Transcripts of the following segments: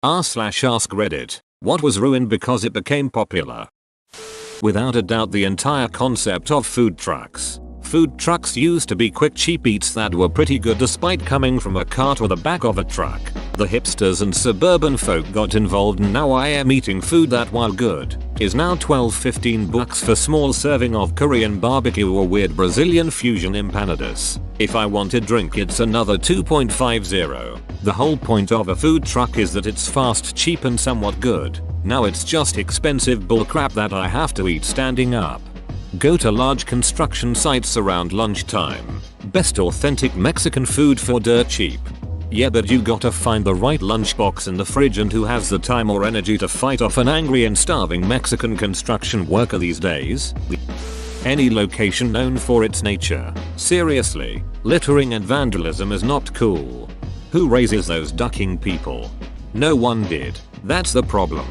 r/ask Reddit. What was ruined because it became popular? Without a doubt, the entire concept of food trucks. Food trucks used to be quick cheap eats that were pretty good despite coming from a cart or the back of a truck. The hipsters and suburban folk got involved, and now I am eating food that, while good, is now $12-15 for small serving of Korean barbecue or weird Brazilian fusion empanadas. If I want a drink, it's another $2.50. The whole point of a food truck is that it's fast, cheap and somewhat good. Now it's just expensive bullcrap that I have to eat standing up. Go to large construction sites around lunchtime. Best authentic Mexican food for dirt cheap. Yeah, but you gotta find the right lunchbox in the fridge, and who has the time or energy to fight off an angry and starving Mexican construction worker these days? Any location known for its nature. Seriously, littering and vandalism is not cool. Who raises those ducking people? No one did. That's the problem.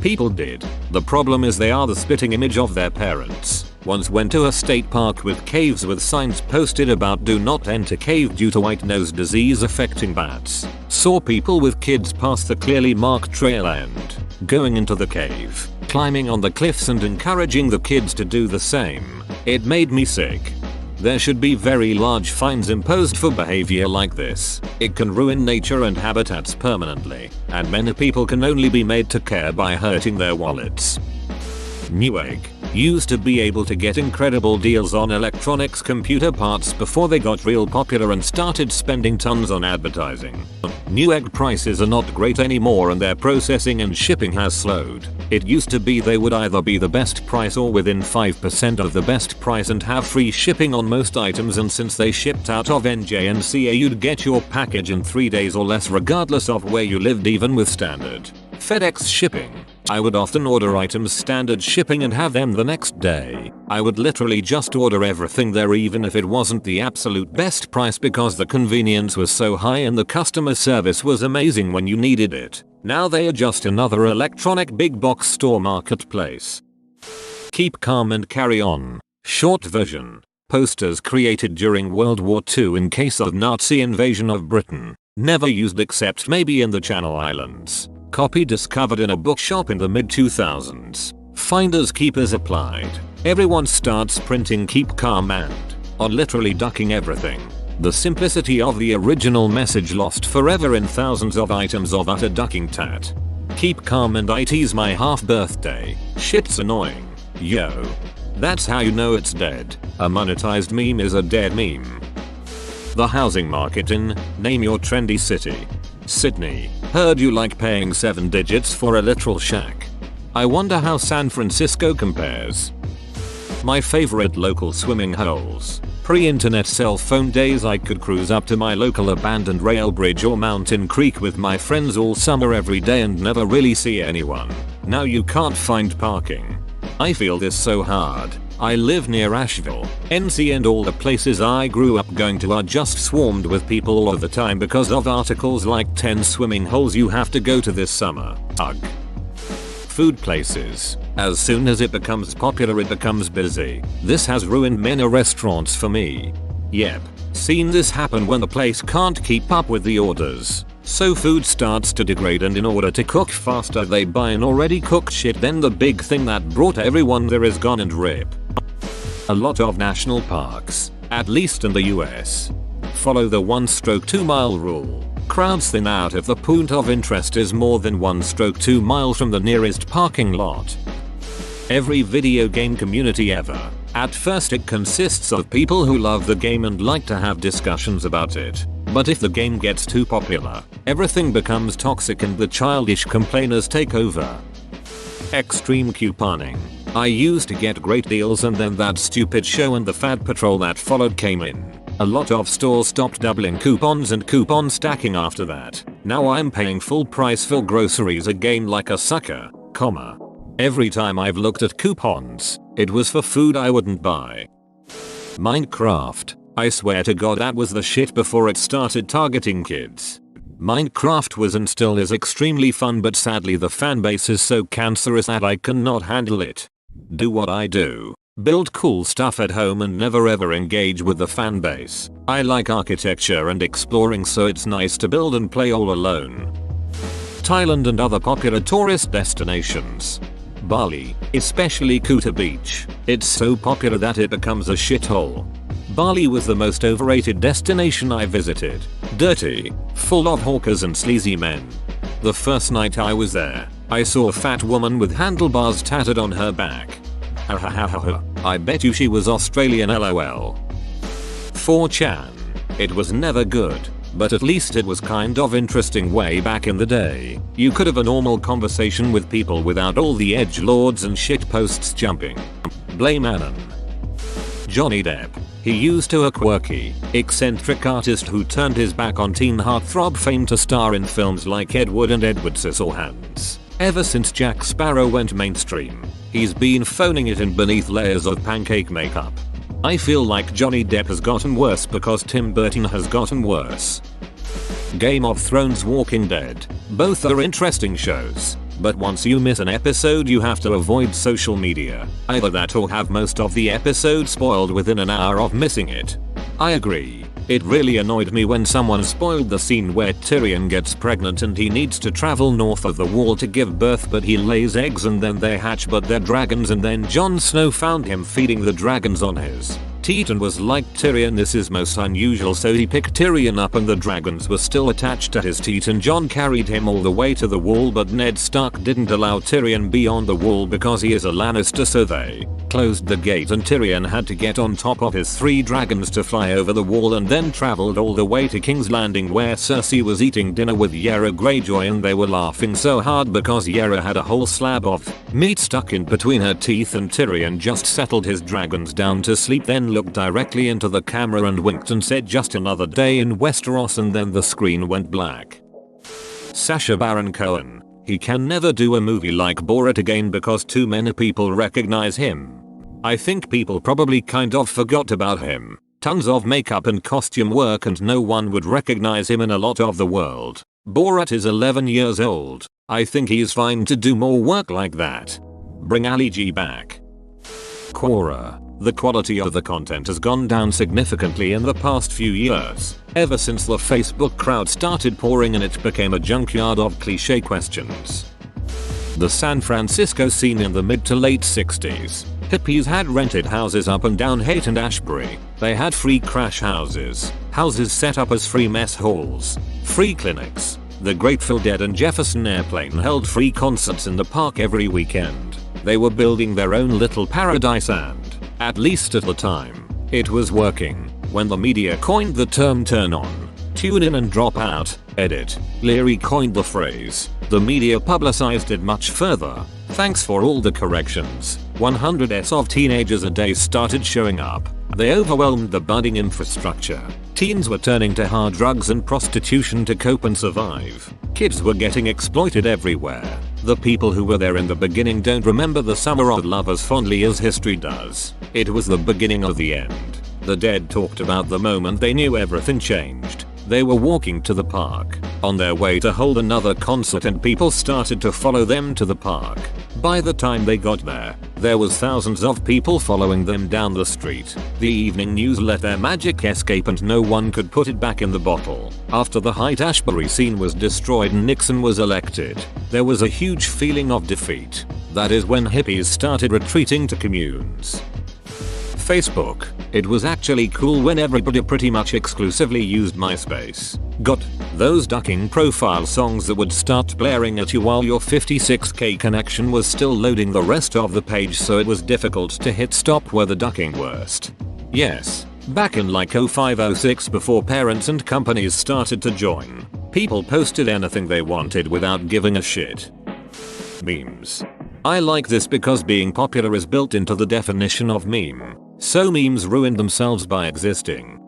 People did. The problem is they are the spitting image of their parents. Once went to a state park with caves with signs posted about do not enter cave due to white nose disease affecting bats. Saw people with kids pass the clearly marked trail and going into the cave, climbing on the cliffs and encouraging the kids to do the same. It made me sick. There should be very large fines imposed for behavior like this. It can ruin nature and habitats permanently, and many people can only be made to care by hurting their wallets. Newegg used to be able to get incredible deals on electronics computer parts before they got real popular and started spending tons on advertising. Newegg prices are not great anymore, and their processing and shipping has slowed. It used to be they would either be the best price or within 5% of the best price and have free shipping on most items, and since they shipped out of NJNCA, you'd get your package in 3 days or less regardless of where you lived, even with standard FedEx shipping. I would often order items standard shipping and have them the next day. I would literally just order everything there even if it wasn't the absolute best price, because the convenience was so high and the customer service was amazing when you needed it. Now they are just another electronic big box store marketplace. Keep calm and carry on. Short version. Posters created during World War II in case of Nazi invasion of Britain. Never used except maybe in the Channel Islands. Copy discovered in a bookshop in the mid-2000s. Finders keepers applied. Everyone starts printing keep calm and on literally ducking everything. The simplicity of the original message lost forever in thousands of items of utter ducking tat. Keep calm and it's my half birthday. Shit's annoying. Yo. That's how you know it's dead. A monetized meme is a dead meme. The housing market in name your trendy city. Sydney. Heard you like paying 7 digits for a literal shack. I wonder how San Francisco compares. My favorite local swimming holes. Pre-internet cell phone days, I could cruise up to my local abandoned rail bridge or mountain creek with my friends all summer every day and never really see anyone. Now you can't find parking. I feel this so hard. I live near Asheville, NC, and all the places I grew up going to are just swarmed with people all the time because of articles like 10 swimming holes you have to go to this summer. Ugh. Food places. As soon as it becomes popular, it becomes busy. This has ruined many restaurants for me. Yep. Seen this happen when the place can't keep up with the orders. So food starts to degrade, and in order to cook faster they buy an already cooked shit, then the big thing that brought everyone there is gone and rip. A lot of national parks, at least in the US, follow the 1/2 mile rule. Crowds thin out if the point of interest is more than 1/2 miles from the nearest parking lot. Every video game community ever. At first it consists of people who love the game and like to have discussions about it. But if the game gets too popular, everything becomes toxic and the childish complainers take over. Extreme couponing. I used to get great deals, and then that stupid show and the fad patrol that followed came in. A lot of stores stopped doubling coupons and coupon stacking after that. Now I'm paying full price for groceries again like a sucker, comma. Every time I've looked at coupons, it was for food I wouldn't buy. Minecraft. I swear to God that was the shit before it started targeting kids. Minecraft was and still is extremely fun, but sadly the fanbase is so cancerous that I cannot handle it. Do what I do. Build cool stuff at home and never ever engage with the fanbase. I like architecture and exploring, so it's nice to build and play all alone. Thailand and other popular tourist destinations. Bali, especially Kuta Beach, it's so popular that it becomes a shithole. Bali was the most overrated destination I visited. Dirty, full of hawkers and sleazy men. The first night I was there, I saw a fat woman with handlebars tattooed on her back. I bet you she was Australian lol. 4chan. It was never good, but at least it was kind of interesting way back in the day. You could have a normal conversation with people without all the edgelords and shitposts jumping. Blame Anon. Johnny Depp. He used to a quirky, eccentric artist who turned his back on teen heartthrob fame to star in films like Ed Wood and Edward Scissorhands. Ever since Jack Sparrow went mainstream, he's been phoning it in beneath layers of pancake makeup. I feel like Johnny Depp has gotten worse because Tim Burton has gotten worse. Game of Thrones, Walking Dead. Both are interesting shows, but once you miss an episode you have to avoid social media. Either that or have most of the episode spoiled within an hour of missing it. I agree. It really annoyed me when someone spoiled the scene where Tyrion gets pregnant and he needs to travel north of the wall to give birth, but he lays eggs and then they hatch but they're dragons, and then Jon Snow found him feeding the dragons on his teat and was like, Tyrion, this is most unusual, so he picked Tyrion up and the dragons were still attached to his teat and Jon carried him all the way to the wall, but Ned Stark didn't allow Tyrion beyond the wall because he is a Lannister, so they closed the gate and Tyrion had to get on top of his 3 dragons to fly over the wall and then traveled all the way to King's Landing where Cersei was eating dinner with Yara Greyjoy and they were laughing so hard because Yara had a whole slab of meat stuck in between her teeth and Tyrion just settled his dragons down to sleep, then looked directly into the camera and winked and said just another day in Westeros, and then the screen went black. Sacha Baron Cohen. He can never do a movie like Borat again because too many people recognize him. I think people probably kind of forgot about him. Tons of makeup and costume work and no one would recognize him in a lot of the world. Borat is 11 years old. I think he's fine to do more work like that. Bring Ali G back. Quora. The quality of the content has gone down significantly in the past few years, ever since the Facebook crowd started pouring and it became a junkyard of cliché questions. The San Francisco scene in the mid to late 60s. Hippies had rented houses up and down Haight and Ashbury. They had free crash houses, houses set up as free mess halls, free clinics. The Grateful Dead and Jefferson Airplane held free concerts in the park every weekend. They were building their own little paradise and, at least at the time, it was working. When the media coined the term turn on, tune in and drop out, edit, Leary coined the phrase, the media publicized it much further. Thanks for all the corrections. 100s of teenagers a day started showing up. They overwhelmed the budding infrastructure. Teens were turning to hard drugs and prostitution to cope and survive. Kids were getting exploited everywhere. The people who were there in the beginning don't remember the summer of love as fondly as history does. It was the beginning of the end. The Dead talked about the moment they knew everything changed. They were walking to the park, on their way to hold another concert, and people started to follow them to the park. By the time they got there was thousands of people following them down the street. The evening news let their magic escape and no one could put it back in the bottle. After the Haight-Ashbury scene was destroyed and Nixon was elected, there was a huge feeling of defeat. That is when hippies started retreating to communes. Facebook. It was actually cool when everybody pretty much exclusively used MySpace. Got those ducking profile songs that would start blaring at you while your 56k connection was still loading the rest of the page, so it was difficult to hit stop where the ducking worst. Yes, back in like 0506 before parents and companies started to join, people posted anything they wanted without giving a shit. Memes. I like this because being popular is built into the definition of meme. So memes ruined themselves by existing.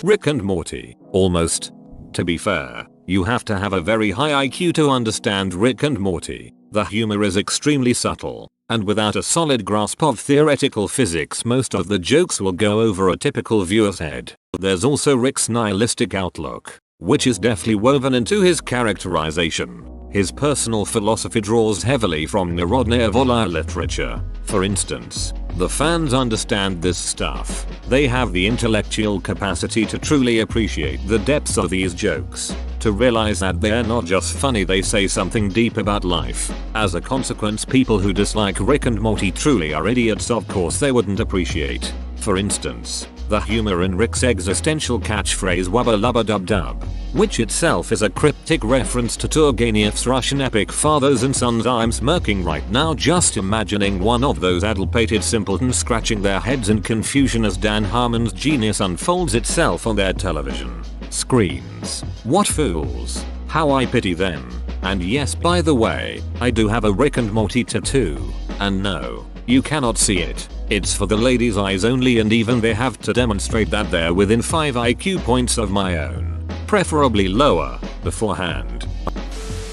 Rick and Morty. Almost. To be fair, you have to have a very high IQ to understand Rick and Morty. The humor is extremely subtle, and without a solid grasp of theoretical physics most of the jokes will go over a typical viewer's head. There's also Rick's nihilistic outlook, which is deftly woven into his characterization. His personal philosophy draws heavily from Narodная Vola literature. For instance, the fans understand this stuff. They have the intellectual capacity to truly appreciate the depths of these jokes. To to realize that they're not just funny, they say something deep about life. As a consequence, people who dislike Rick and Morty truly are idiots, of course they wouldn't appreciate. For instance, the humor in Rick's existential catchphrase "wubba lubba dub dub," which itself is a cryptic reference to Turgenev's Russian epic Fathers and Sons. I'm smirking right now just imagining one of those addle-pated simpletons scratching their heads in confusion as Dan Harmon's genius unfolds itself on their television screens. What fools! How I pity them. And yes, by the way, I do have a Rick and Morty tattoo. And no, you cannot see it. It's for the ladies' eyes only, and even they have to demonstrate that they're within 5 IQ points of my own. Preferably lower, beforehand.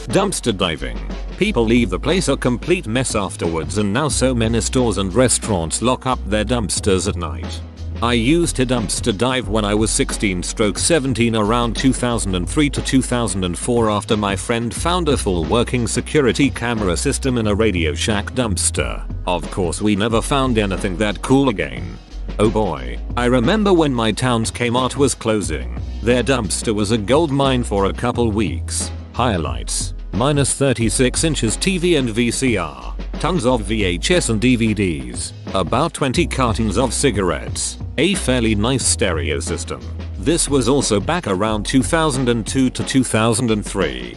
Dumpster diving. People leave the place a complete mess afterwards, and now so many stores and restaurants lock up their dumpsters at night. I used to dumpster dive when I was 16/17 around 2003 to 2004 after my friend found a full working security camera system in a Radio Shack dumpster. Of course we never found anything that cool again. Oh boy, I remember when my town's Kmart was closing. Their dumpster was a gold mine for a couple weeks. Highlights: minus 36 inches TV and VCR, tons of VHS and DVDs, about 20 cartons of cigarettes, a fairly nice stereo system. This was also back around 2002 to 2003.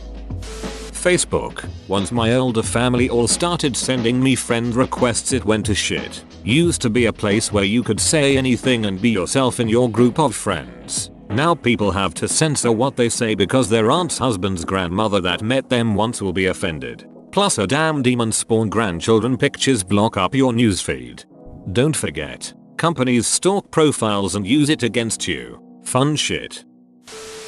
Facebook. Once my older family all started sending me friend requests, it went to shit. Used to be a place where you could say anything and be yourself in your group of friends. Now people have to censor what they say because their aunt's husband's grandmother that met them once will be offended. Plus a damn demon spawn grandchildren pictures block up your newsfeed. Don't forget, companies stalk profiles and use it against you. Fun shit.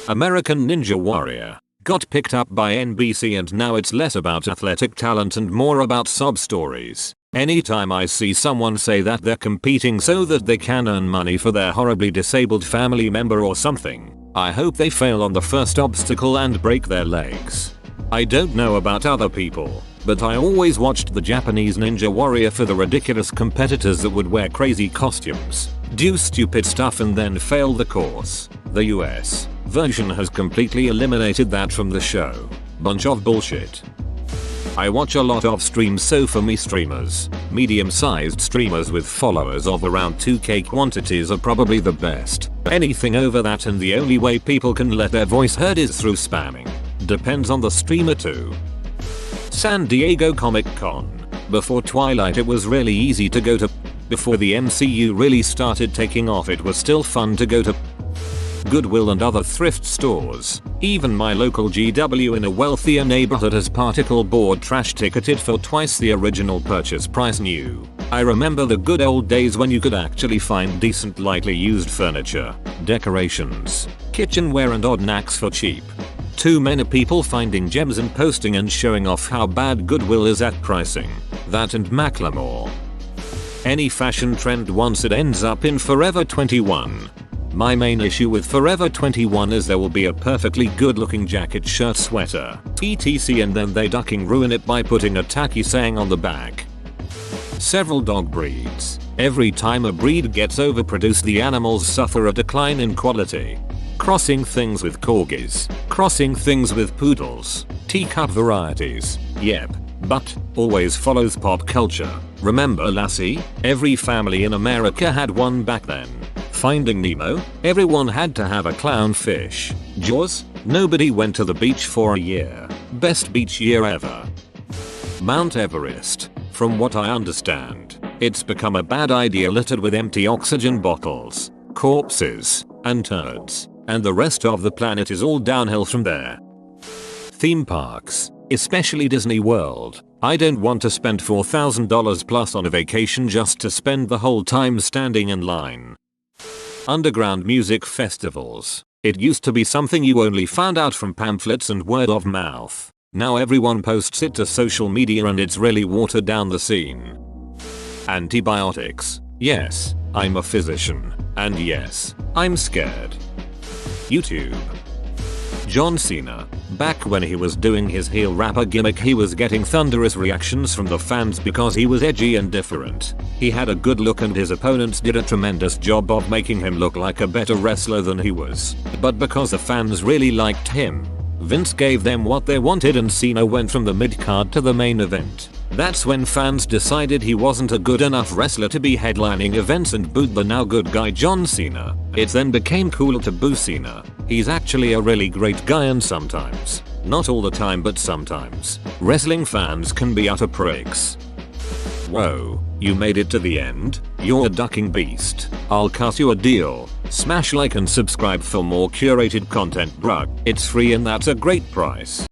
American Ninja Warrior. Got picked up by NBC and now it's less about athletic talent and more about sob stories. Anytime I see someone say that they're competing so that they can earn money for their horribly disabled family member or something, I hope they fail on the first obstacle and break their legs. I don't know about other people, but I always watched the Japanese Ninja Warrior for the ridiculous competitors that would wear crazy costumes, do stupid stuff and then fail the course. The US version has completely eliminated that from the show. Bunch of bullshit. I watch a lot of streams, so for me streamers, medium-sized streamers with followers of around 2k quantities are probably the best. Anything over that and the only way people can let their voice heard is through spamming. Depends on the streamer too. San Diego Comic Con. Before Twilight it was really easy to go to. Before the MCU really started taking off it was still fun to go to Goodwill and other thrift stores. Even my local GW in a wealthier neighborhood has particle board trash ticketed for twice the original purchase price new. I remember the good old days when you could actually find decent lightly used furniture, decorations, kitchenware and odd knacks for cheap. Too many people finding gems and posting and showing off how bad Goodwill is at pricing. That and Macklemore. Any fashion trend once it ends up in Forever 21. My main issue with Forever 21 is there will be a perfectly good looking jacket, shirt, sweater, etc, and then they ducking ruin it by putting a tacky saying on the back. Several dog breeds. Every time a breed gets overproduced the animals suffer a decline in quality. Crossing things with corgis, crossing things with poodles, teacup varieties, yep, but always follows pop culture. Remember Lassie? Every family in America had one back then. Finding Nemo? Everyone had to have a clownfish. Jaws? Nobody went to the beach for a year. Best beach year ever. Mount Everest. From what I understand, it's become a bad idea littered with empty oxygen bottles, corpses, and turds, and the rest of the planet is all downhill from there. Theme parks, especially Disney World. I don't want to spend $4,000 plus on a vacation just to spend the whole time standing in line. Underground music festivals. It used to be something you only found out from pamphlets and word of mouth. Now everyone posts it to social media and it's really watered down the scene. Antibiotics. Yes, I'm a physician. And yes, I'm scared. YouTube. John Cena. Back when he was doing his heel rapper gimmick he was getting thunderous reactions from the fans because he was edgy and different. He had a good look and his opponents did a tremendous job of making him look like a better wrestler than he was. But because the fans really liked him, Vince gave them what they wanted and Cena went from the mid-card to the main event. That's when fans decided he wasn't a good enough wrestler to be headlining events and booed the now good guy John Cena. It then became cool to boo Cena. He's actually a really great guy, and sometimes, not all the time but sometimes, wrestling fans can be utter pricks. Whoa, you made it to the end? You're a ducking beast. I'll cut you a deal. Smash like and subscribe for more curated content, bruh. It's free and that's a great price.